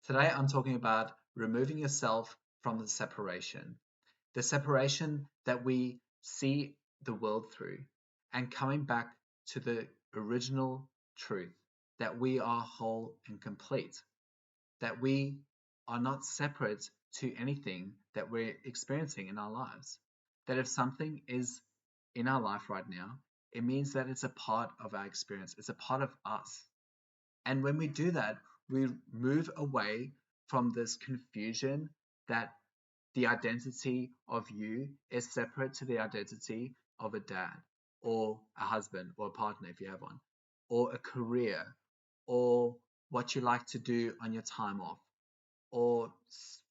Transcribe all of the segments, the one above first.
Today I'm talking about removing yourself from the separation that we see the world through, and coming back to the original truth that we are whole and complete, that we are not separate to anything that we're experiencing in our lives. That if something is in our life right now, it means that it's a part of our experience, it's a part of us. And when we do that, we move away from this confusion that the identity of you is separate to the identity of a dad or a husband or a partner if you have one, or a career, or what you like to do on your time off, or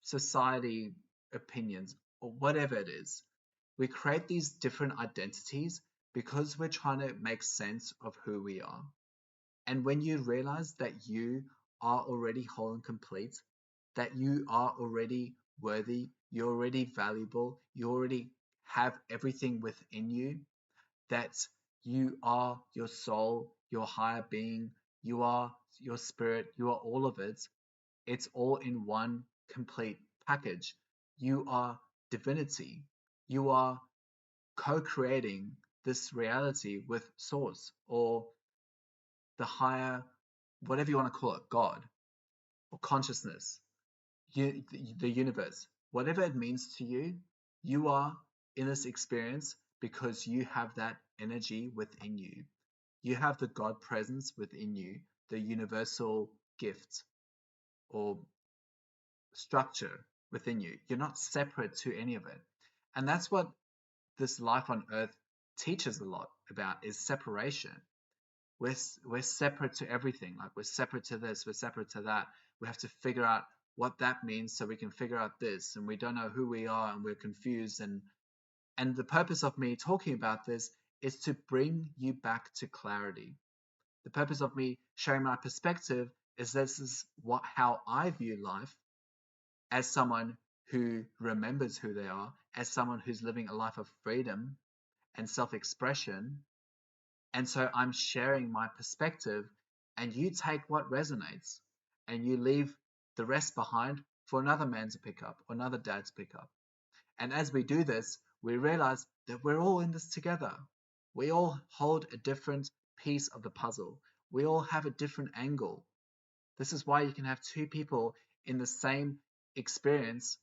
society opinions, or whatever it is. We create these different identities because we're trying to make sense of who we are. And when you realize that you are already whole and complete, that you are already worthy, you're already valuable, you already have everything within you, that you are your soul, your higher being, you are your spirit, you are all of it. It's all in one complete package. You are divinity. You are co creating this reality with Source or the higher, whatever you want to call it, God or consciousness, the universe, whatever it means to you, you are in this experience because you have that energy within you. You have the God presence within you, the universal gift or structure within you. You're not separate to any of it. And that's what this life on earth teaches a lot about is separation. We're separate to everything. Like we're separate to this, we're separate to that. We have to figure out what that means so we can figure out this, and we don't know who we are and we're confused. And the purpose of me talking about this is to bring you back to clarity. The purpose of me sharing my perspective is this is how I view life as someone who remembers who they are, as someone who's living a life of freedom and self-expression. And so I'm sharing my perspective, and you take what resonates and you leave the rest behind for another man to pick up, or another dad to pick up. And as we do this, we realize that we're all in this together. We all hold a different piece of the puzzle. We all have a different angle. This is why you can have two people in the same experience,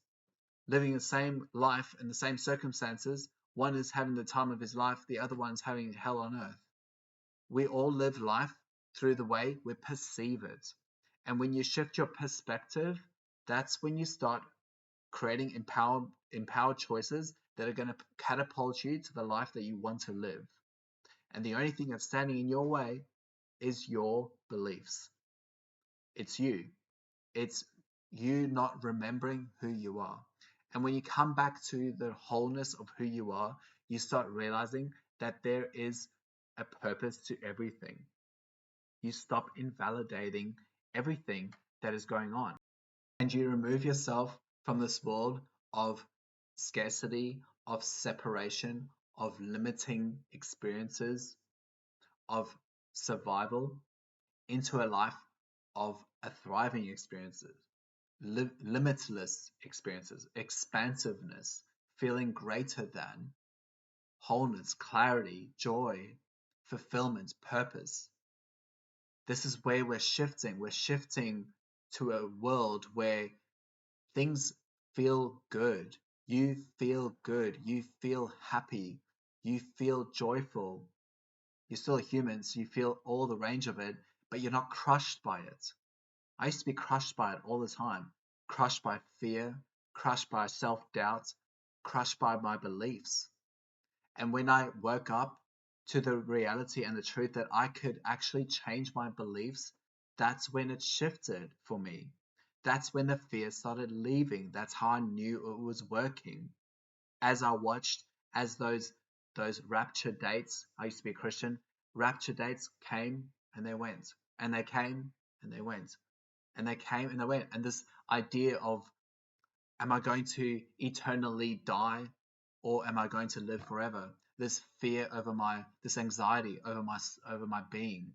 living the same life in the same circumstances. One is having the time of his life, the other one's having hell on earth. We all live life through the way we perceive it. And when you shift your perspective, that's when you start creating empowered choices that are going to catapult you to the life that you want to live. And the only thing that's standing in your way is your beliefs. It's you. It's you not remembering who you are. And when you come back to the wholeness of who you are, you start realizing that there is a purpose to everything. You stop invalidating everything that is going on. And you remove yourself from this world of scarcity, of separation, of limiting experiences, of survival into a life of a thriving experiences, limitless experiences, expansiveness, feeling greater than, wholeness, clarity, joy, fulfillment, purpose. This is where we're shifting. We're shifting to a world where things feel good. You feel good. You feel happy. You feel joyful. You're still a human, so you feel all the range of it, but you're not crushed by it. I used to be crushed by it all the time, crushed by fear, crushed by self-doubt, crushed by my beliefs. And when I woke up to the reality and the truth that I could actually change my beliefs, that's when it shifted for me. That's when the fear started leaving. That's how I knew it was working. As I watched, as those rapture dates, I used to be a Christian, rapture dates came and they went, and they came and they went, and they came and they went. And this idea of, am I going to eternally die or am I going to live forever? This fear over this anxiety over my being,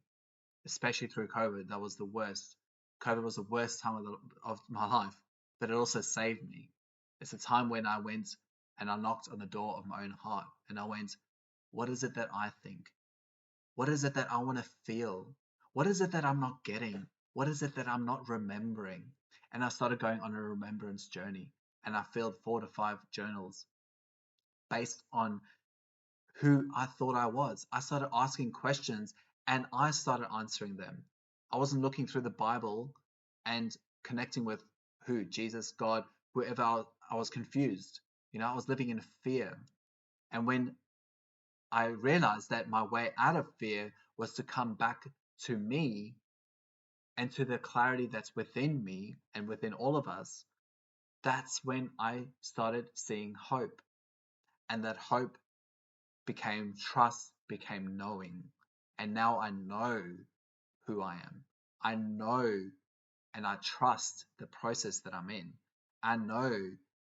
especially through COVID, that was the worst. COVID was the worst time of my life, but it also saved me. It's a time when I went and I knocked on the door of my own heart and I went, what is it that I think? What is it that I want to feel? What is it that I'm not getting? What is it that I'm not remembering? And I started going on a remembrance journey and I filled 4 to 5 journals based on who I thought I was. I started asking questions and I started answering them. I wasn't looking through the Bible and connecting with who? Jesus, God, whoever. I was confused. I was living in fear. And when I realized that my way out of fear was to come back to me and to the clarity that's within me and within all of us, that's when I started seeing hope. And that hope became trust, became knowing. And now I know who I am. I know and I trust the process that I'm in. I know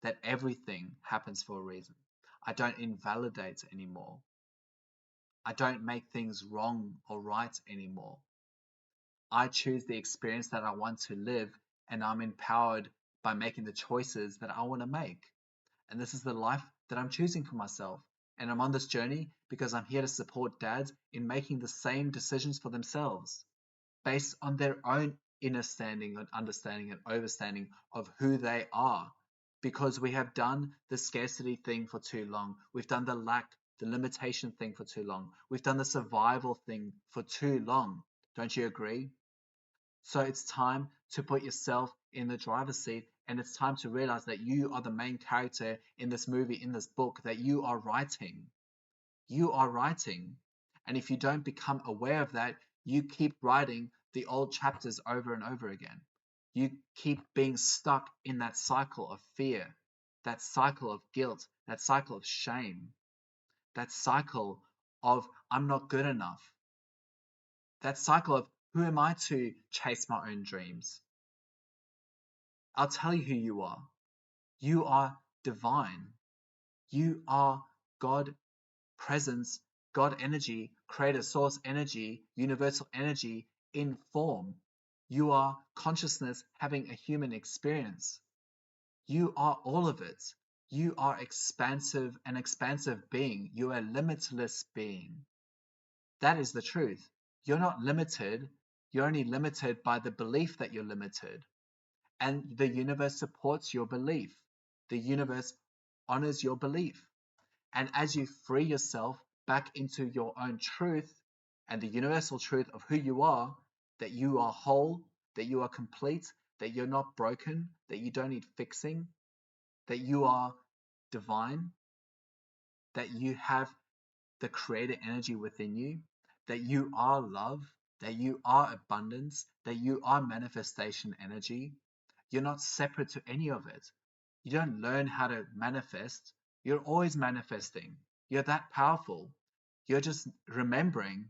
that everything happens for a reason. I don't invalidate anymore. I don't make things wrong or right anymore. I choose the experience that I want to live, and I'm empowered by making the choices that I want to make. And this is the life that I'm choosing for myself. And I'm on this journey because I'm here to support dads in making the same decisions for themselves based on their own understanding and overstanding of who they are. Because we have done the scarcity thing for too long. We've done the lack, the limitation thing for too long. We've done the survival thing for too long. Don't you agree? So it's time to put yourself in the driver's seat, and it's time to realize that you are the main character in this movie, in this book that you are writing. You are writing. And if you don't become aware of that, you keep writing the old chapters over and over again. You keep being stuck in that cycle of fear, that cycle of guilt, that cycle of shame, that cycle of I'm not good enough, that cycle of who am I to chase my own dreams? I'll tell you who you are. You are divine. You are God presence, God energy, creator source energy, universal energy in form. You are consciousness having a human experience. You are all of it. You are an expansive being. You are a limitless being. That is the truth. You're not limited. You're only limited by the belief that you're limited. And the universe supports your belief. The universe honors your belief. And as you free yourself back into your own truth and the universal truth of who you are, that you are whole, that you are complete, that you're not broken, that you don't need fixing, that you are divine, that you have the creator energy within you, that you are love, that you are abundance, that you are manifestation energy. You're not separate to any of it. You don't learn how to manifest. You're always manifesting. You're that powerful. You're just remembering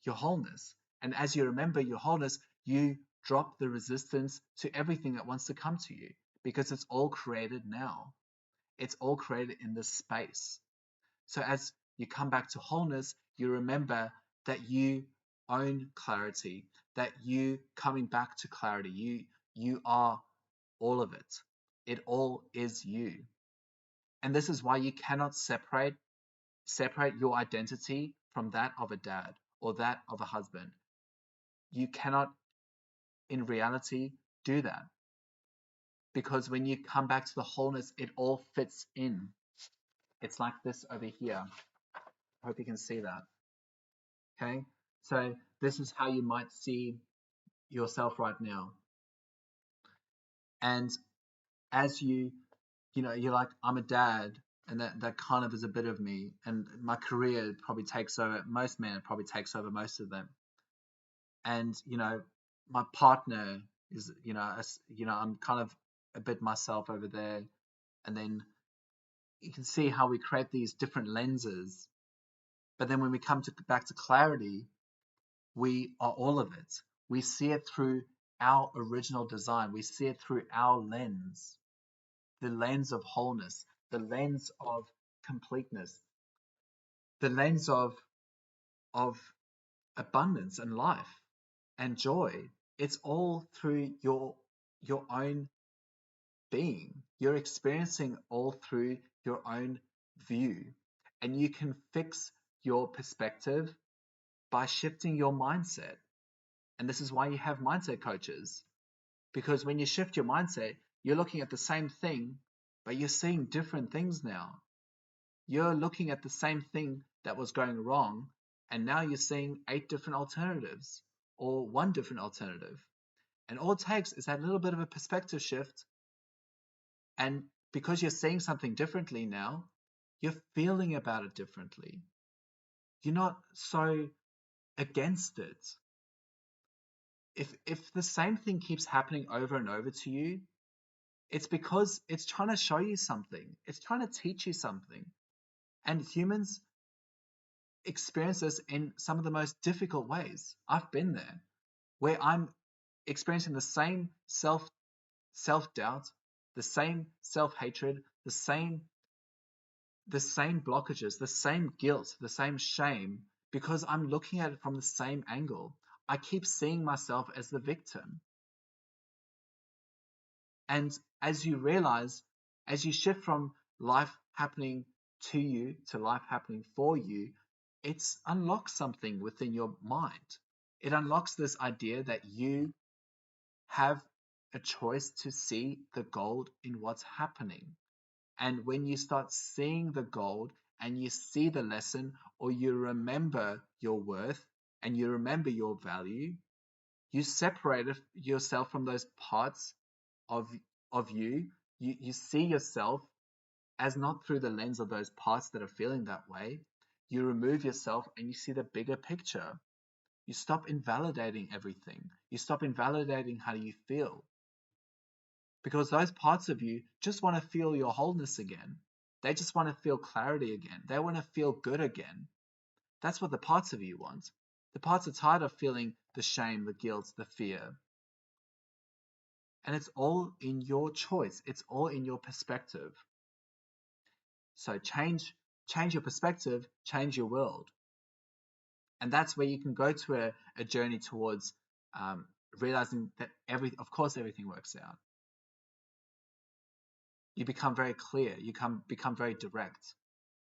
your wholeness. And as you remember your wholeness, you drop the resistance to everything that wants to come to you because it's all created now. It's all created in this space. So as you come back to wholeness, you remember that you own clarity, that you coming back to clarity, you are all of it. It all is you. And this is why you cannot separate your identity from that of a dad or that of a husband. You cannot in reality do that. Because when you come back to the wholeness, it all fits in. It's like this over here. I hope you can see that. Okay? So this is how you might see yourself right now. And as you're like, I'm a dad, and that kind of is a bit of me. And my career probably takes over, most men, it probably takes over most of them. And, my partner is, I'm kind of a bit myself over there. And then you can see how we create these different lenses. But then when we come back to clarity, we are all of it. We see it through our original design. We see it through our lens, the lens of wholeness, the lens of completeness, the lens of abundance and life and joy. It's all through your own being. You're experiencing all through your own view. And you can fix your perspective by shifting your mindset. And this is why you have mindset coaches. Because when you shift your mindset, you're looking at the same thing, but you're seeing different things now. You're looking at the same thing that was going wrong, and now you're seeing 8 different alternatives or one different alternative. And all it takes is that little bit of a perspective shift. And because you're seeing something differently now, you're feeling about it differently. You're not so against it. If the same thing keeps happening over and over to you, it's because it's trying to show you something. It's trying to teach you something. And humans experience this in some of the most difficult ways. I've been there, where I'm experiencing the same self-doubt, the same self-hatred, the same blockages, the same guilt, the same shame, because I'm looking at it from the same angle. I keep seeing myself as the victim. And as you realize, as you shift from life happening to you to life happening for you, it's unlocks something within your mind. It unlocks this idea that you have a choice to see the gold in what's happening. And when you start seeing the gold and you see the lesson, or you remember your worth and you remember your value, you separate yourself from those parts of of you. You see yourself as not through the lens of those parts that are feeling that way. You remove yourself and you see the bigger picture. You stop invalidating everything. You stop invalidating how you feel. Because those parts of you just want to feel your wholeness again. They just want to feel clarity again. They want to feel good again. That's what the parts of you want. The parts are tired of feeling the shame, the guilt, the fear. And it's all in your choice. It's all in your perspective. So change your perspective, change your world. And that's where you can go to a journey towards realizing that of course everything works out. You become very clear. You become very direct.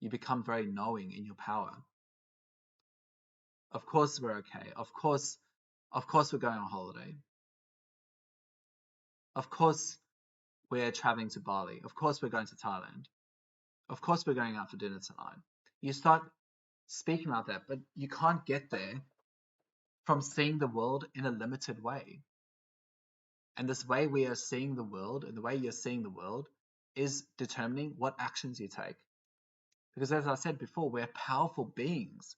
You become very knowing in your power. Of course we're okay. Of course we're going on holiday. Of course we're traveling to Bali. Of course we're going to Thailand. Of course we're going out for dinner tonight. You start speaking like that, but you can't get there from seeing the world in a limited way. And this way we are seeing the world, and the way you're seeing the world, is determining what actions you take. Because as I said before, we're powerful beings.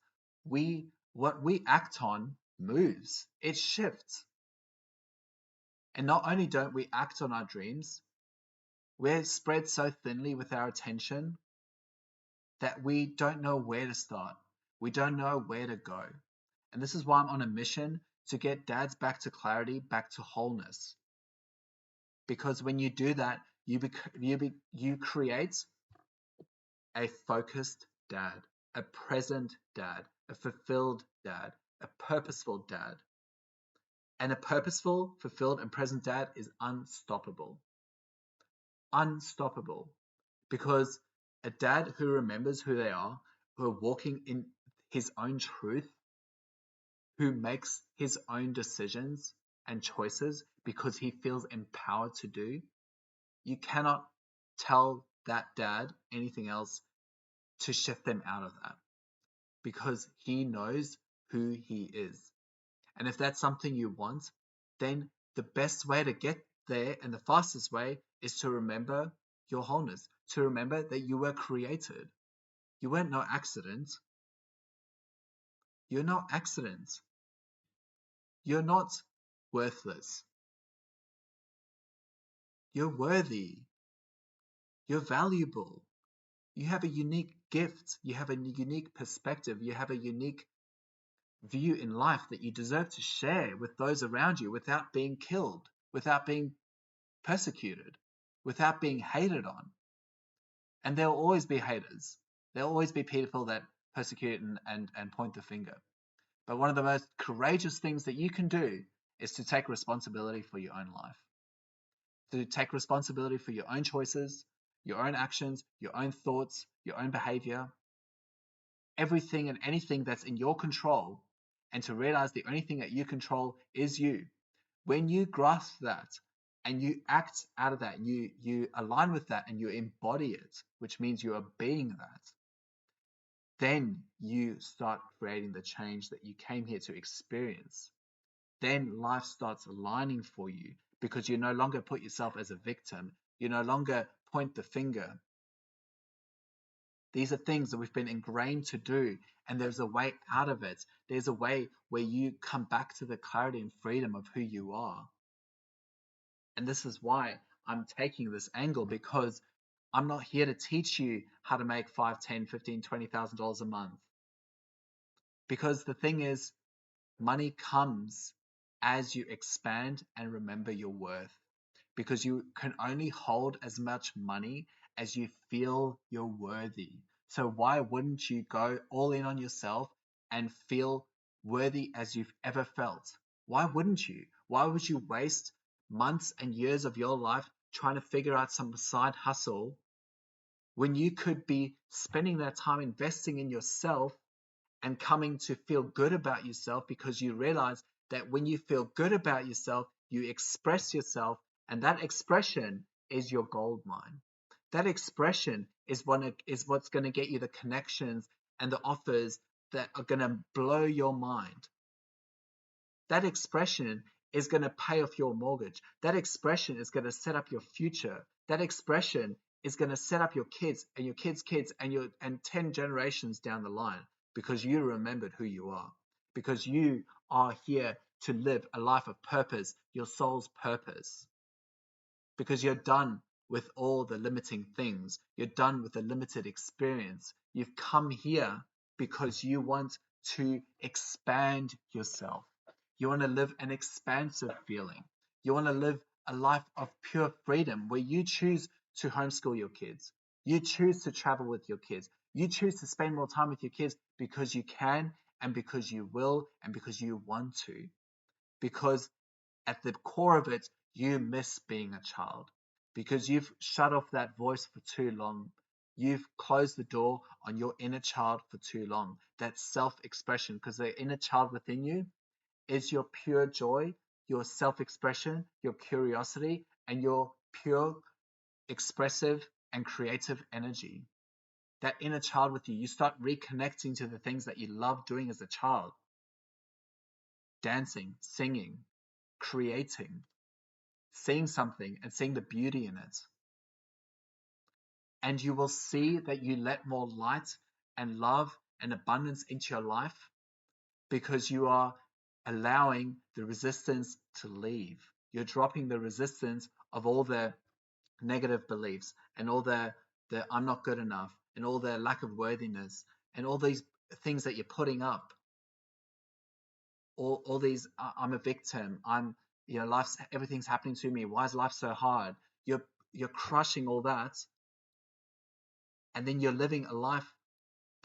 What we act on moves, it shifts. And not only don't we act on our dreams, we're spread so thinly with our attention that we don't know where to start. We don't know where to go. And this is why I'm on a mission to get dads back to clarity, back to wholeness. Because when you do that, you create a focused dad, a present dad, a fulfilled dad, a purposeful dad. And a purposeful, fulfilled, and present dad is unstoppable. Unstoppable. Because a dad who remembers who they are, who are walking in his own truth, who makes his own decisions and choices because he feels empowered to do, you cannot tell that dad anything else to shift them out of that, because he knows who he is. And if that's something you want, then the best way to get there and the fastest way is to remember your wholeness, to remember that you were created. You weren't no accident. You're not accident. You're not worthless. You're worthy. You're valuable. You have a unique gift. You have a unique perspective. You have a unique view in life that you deserve to share with those around you without being killed, without being persecuted, without being hated on. And there'll always be haters. There'll always be people that persecute and point the finger. But one of the most courageous things that you can do is to take responsibility for your own life, to take responsibility for your own choices, your own actions, your own thoughts, your own behavior, everything and anything that's in your control, and to realize the only thing that you control is you. When you grasp that and you act out of that, you align with that and you embody it, which means you are being that, then you start creating the change that you came here to experience. Then life starts aligning for you because you no longer put yourself as a victim. You no longer point the finger. These are things that we've been ingrained to do, and there's a way out of it. There's a way where you come back to the clarity and freedom of who you are. And this is why I'm taking this angle, because I'm not here to teach you how to make $5, $10, $15, $20,000 a month. Because the thing is, money comes as you expand and remember your worth. Because you can only hold as much money as you feel you're worthy. So why wouldn't you go all in on yourself and feel worthy as you've ever felt? Why wouldn't you? Why would you waste months and years of your life trying to figure out some side hustle when you could be spending that time investing in yourself and coming to feel good about yourself, because you realize that when you feel good about yourself, you express yourself, and that expression is your gold mine. That expression is what's going to get you the connections and the offers that are going to blow your mind. That expression is going to pay off your mortgage. That expression is going to set up your future. That expression is going to set up your kids and your kids' kids and 10 generations down the line, because you remembered who you are, because you are here to live a life of purpose, your soul's purpose, because you're done with all the limiting things. You're done with the limited experience. You've come here because you want to expand yourself. You want to live an expansive feeling. You want to live a life of pure freedom where you choose to homeschool your kids. You choose to travel with your kids. You choose to spend more time with your kids because you can, and because you will, and because you want to. Because at the core of it, you miss being a child, because you've shut off that voice for too long. You've closed the door on your inner child for too long. That self-expression, because the inner child within you is your pure joy, your self-expression, your curiosity, and your pure expressive and creative energy. That inner child with you, you start reconnecting to the things that you loved doing as a child: dancing, singing, creating, seeing something and seeing the beauty in it. And you will see that you let more light and love and abundance into your life because you are allowing the resistance to leave. You're dropping the resistance of all the negative beliefs and all the I'm not good enough and all the lack of worthiness and all these things that you're putting up. All these I'm a victim. Life's everything's happening to me. Why is life so hard? You're crushing all that, and then you're living a life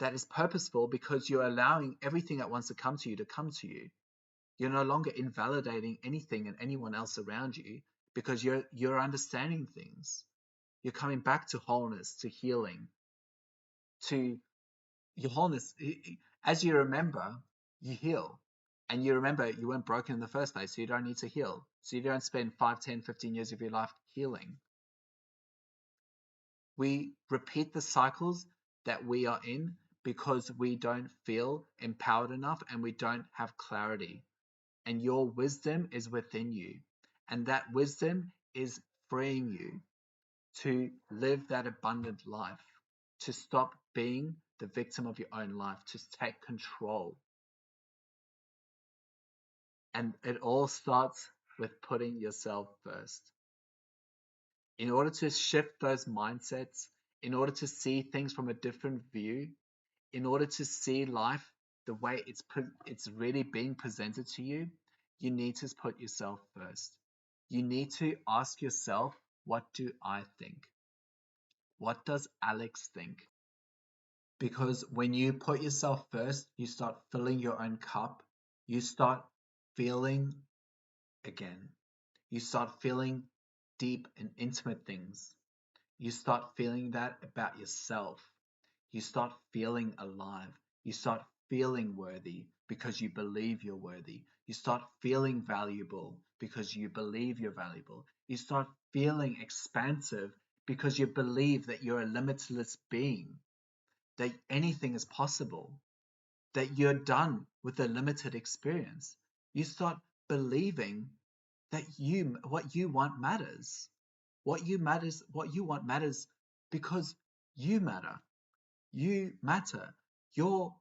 that is purposeful because you're allowing everything that wants to come to you. You're no longer invalidating anything and anyone else around you because you're understanding things. You're coming back to wholeness, to healing, to your wholeness. As you remember, you heal. And you remember you weren't broken in the first place, so you don't need to heal. So you don't spend 5, 10, 15 years of your life healing. We repeat the cycles that we are in because we don't feel empowered enough and we don't have clarity. And your wisdom is within you. And that wisdom is freeing you to live that abundant life, to stop being the victim of your own life, to take control. And it all starts with putting yourself first. In order to shift those mindsets, in order to see things from a different view, in order to see life the way it's really being presented to you, you need to put yourself first. You need to ask yourself, what do I think? What does Alex think? Because when you put yourself first, you start filling your own cup. You start feeling again. You start feeling deep and intimate things. You start feeling that about yourself. You start feeling alive. You start feeling worthy because you believe you're worthy. You start feeling valuable because you believe you're valuable. You start feeling expansive because you believe that you're a limitless being, that anything is possible, that you're done with a limited experience. You start believing that what you want matters. What you want matters because you matter. You matter. Your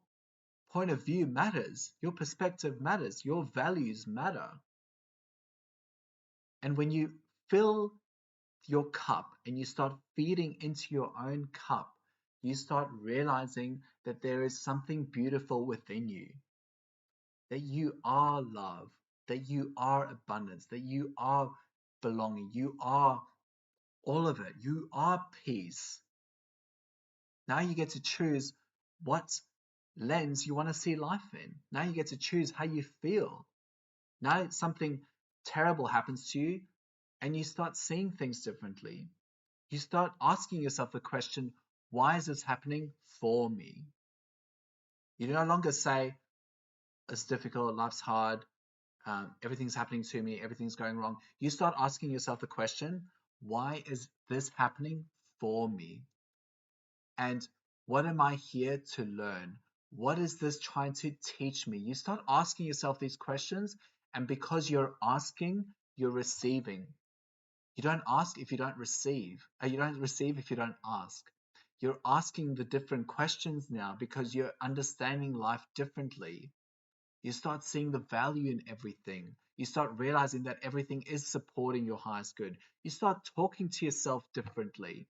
point of view matters. Your perspective matters. Your values matter. And when you fill your cup and you start feeding into your own cup, you start realizing that there is something beautiful within you, that you are love, that you are abundance, that you are belonging, you are all of it, you are peace. Now you get to choose what lens you want to see life in. Now you get to choose how you feel. Now something terrible happens to you and you start seeing things differently. You start asking yourself the question, why is this happening for me? You no longer say, it's difficult, life's hard, everything's happening to me, everything's going wrong. You start asking yourself the question, why is this happening for me? And what am I here to learn? What is this trying to teach me? You start asking yourself these questions, and because you're asking, you're receiving. You don't ask if you don't receive. You don't receive if you don't ask. You're asking the different questions now because you're understanding life differently. You start seeing the value in everything. You start realizing that everything is supporting your highest good. You start talking to yourself differently.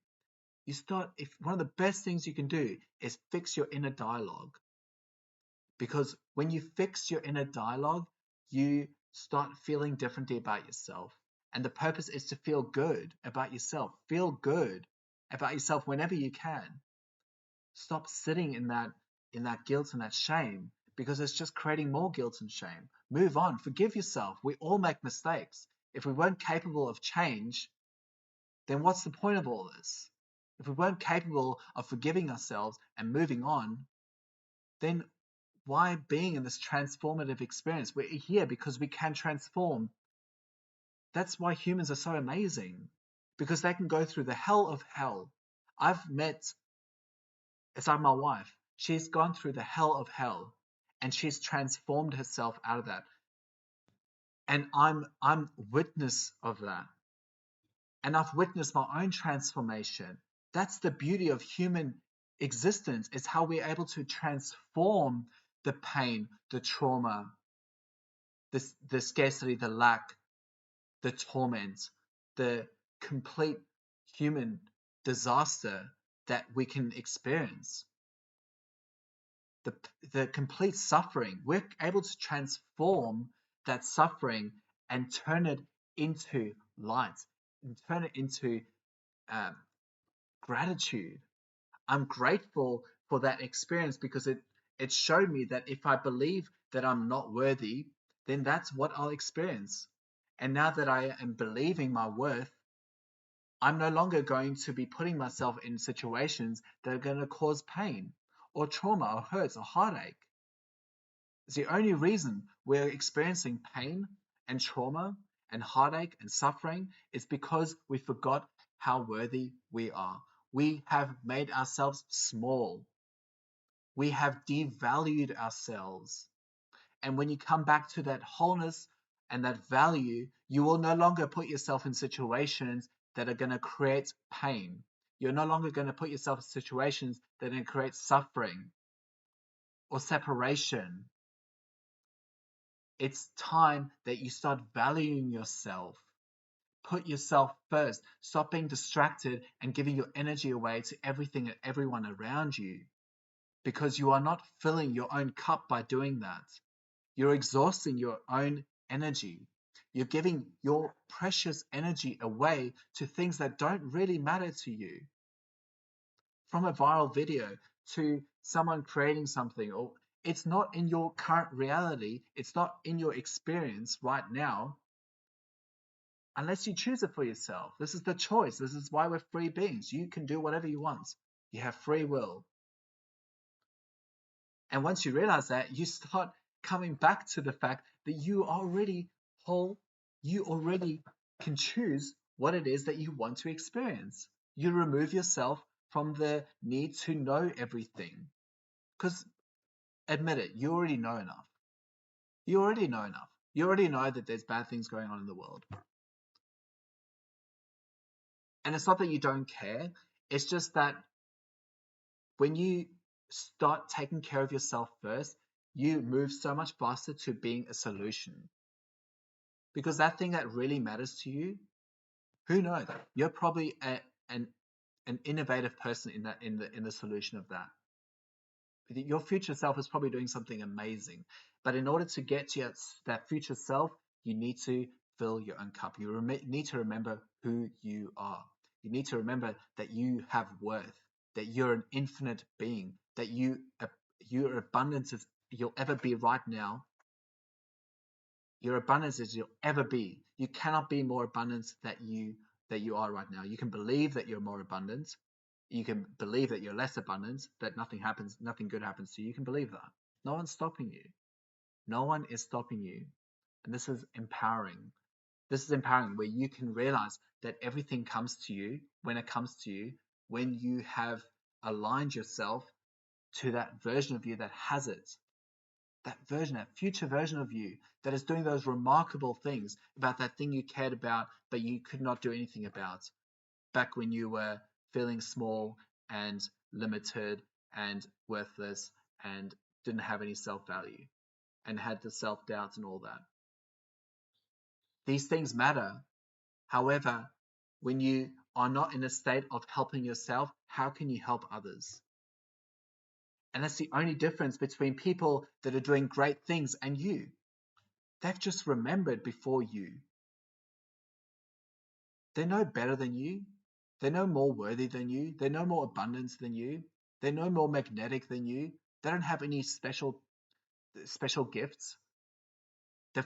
You start, if one of the best things you can do is fix your inner dialogue. Because when you fix your inner dialogue, you start feeling differently about yourself. And the purpose is to feel good about yourself. Feel good about yourself whenever you can. Stop sitting in that guilt and that shame because it's just creating more guilt and shame. Move on. Forgive yourself. We all make mistakes. If we weren't capable of change, then what's the point of all this? If we weren't capable of forgiving ourselves and moving on, then why being in this transformative experience? We're here because we can transform. That's why humans are so amazing, because they can go through the hell of hell. I've met, it's like my wife, she's gone through the hell of hell and she's transformed herself out of that. And I'm witness of that. And I've witnessed my own transformation. That's the beauty of human existence, is how we're able to transform the pain, the trauma, the scarcity, the lack, the torment, the complete human disaster that we can experience, the, the complete suffering. We're able to transform that suffering and turn it into light and turn it into um, gratitude. I'm grateful for that experience because it showed me that if I believe that I'm not worthy, then that's what I'll experience. And now that I am believing my worth, I'm no longer going to be putting myself in situations that are going to cause pain or trauma or hurts or heartache. It's the only reason we're experiencing pain and trauma and heartache and suffering is because we forgot how worthy we are. We have made ourselves small. We have devalued ourselves. And when you come back to that wholeness and that value, you will no longer put yourself in situations that are going to create pain. You're no longer going to put yourself in situations that are going to create suffering or separation. It's time that you start valuing yourself. Put yourself first. Stop being distracted and giving your energy away to everything and everyone around you, because you are not filling your own cup by doing that. You're exhausting your own energy. You're giving your precious energy away to things that don't really matter to you. From a viral video to someone creating something, or it's not in your current reality, it's not in your experience right now. unless you choose it for yourself. This is the choice. This is why we're free beings. You can do whatever you want. You have free will. And once you realize that, you start coming back to the fact that you are already whole. You already can choose what it is that you want to experience. You remove yourself from the need to know everything. Because admit it, you already know enough. You already know enough. You already know that there's bad things going on in the world. And it's not that you don't care. It's just that when you start taking care of yourself first, you move so much faster to being a solution. Because that thing that really matters to you, who knows? You're probably an innovative person in the solution of that. Your future self is probably doing something amazing. But in order to get to that future self, you need to fill your own cup. You need to remember who you are. You need to remember that you have worth, that you're an infinite being, that your abundance as you'll ever be right now. Your abundance as you'll ever be. You cannot be more abundant that you are right now. You can believe that you're more abundant. You can believe that you're less abundant, that nothing good happens to you. You can believe that. No one's stopping you. No one is stopping you. And this is empowering. This is empowering where you can realize that everything comes to you when it comes to you, when you have aligned yourself to that version of you that has it. That version, that future version of you that is doing those remarkable things about that thing you cared about, but you could not do anything about back when you were feeling small and limited and worthless and didn't have any self-value and had the self-doubt and all that. These things matter. However, when you are not in a state of helping yourself, how can you help others? And that's the only difference between people that are doing great things and you. They've just remembered before you. They know better than you. They know more worthy than you. They know more abundance than you. They know more magnetic than you. They don't have any special gifts. They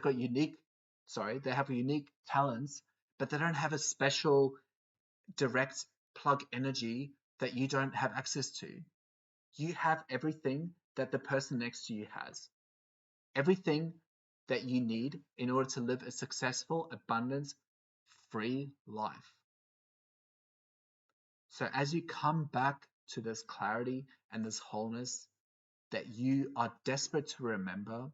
have unique talents, but they don't have a special direct plug energy that you don't have access to. You have everything that the person next to you has. Everything that you need in order to live a successful, abundant, free life. So as you come back to this clarity and this wholeness that you are desperate to remember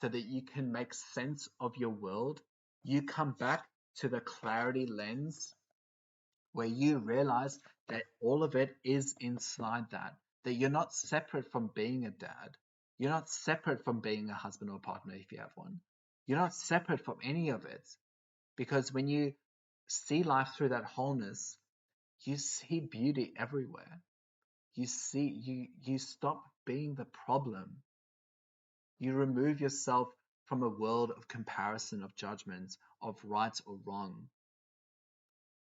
so that you can make sense of your world, you come back to the clarity lens where you realize that all of it is inside that you're not separate from being a dad. You're not separate from being a husband or partner if you have one. You're not separate from any of it. Because when you see life through that wholeness, you see beauty everywhere. You stop being the problem. You remove yourself from a world of comparison, of judgment, of right or wrong.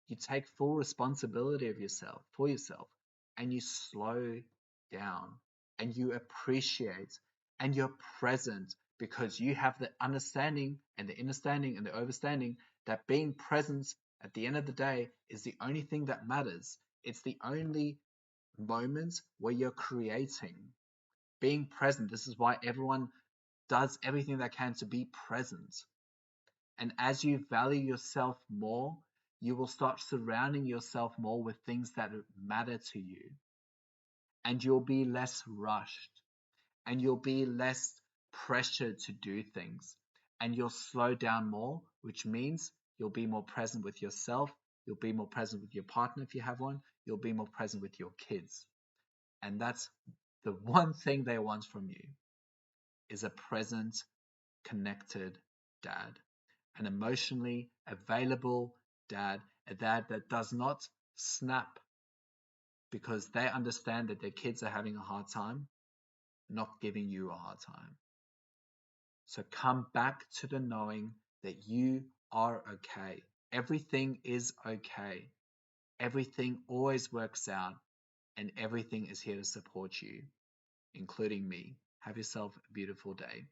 You take full responsibility of yourself for yourself, and you slow down and you appreciate and you're present because you have the understanding and the understanding and the overstanding that being present at the end of the day is the only thing that matters. It's the only moment where you're creating. Being present, this is why everyone does everything they can to be present. And as you value yourself more, you will start surrounding yourself more with things that matter to you. And you'll be less rushed. And you'll be less pressured to do things. And you'll slow down more, which means you'll be more present with yourself. You'll be more present with your partner if you have one. You'll be more present with your kids. And that's the one thing they want from you is a present, connected dad. An emotionally available dad, a dad that does not snap because they understand that their kids are having a hard time, not giving you a hard time. So come back to the knowing that you are okay. Everything is okay. Everything always works out, and everything is here to support you, including me. Have yourself a beautiful day.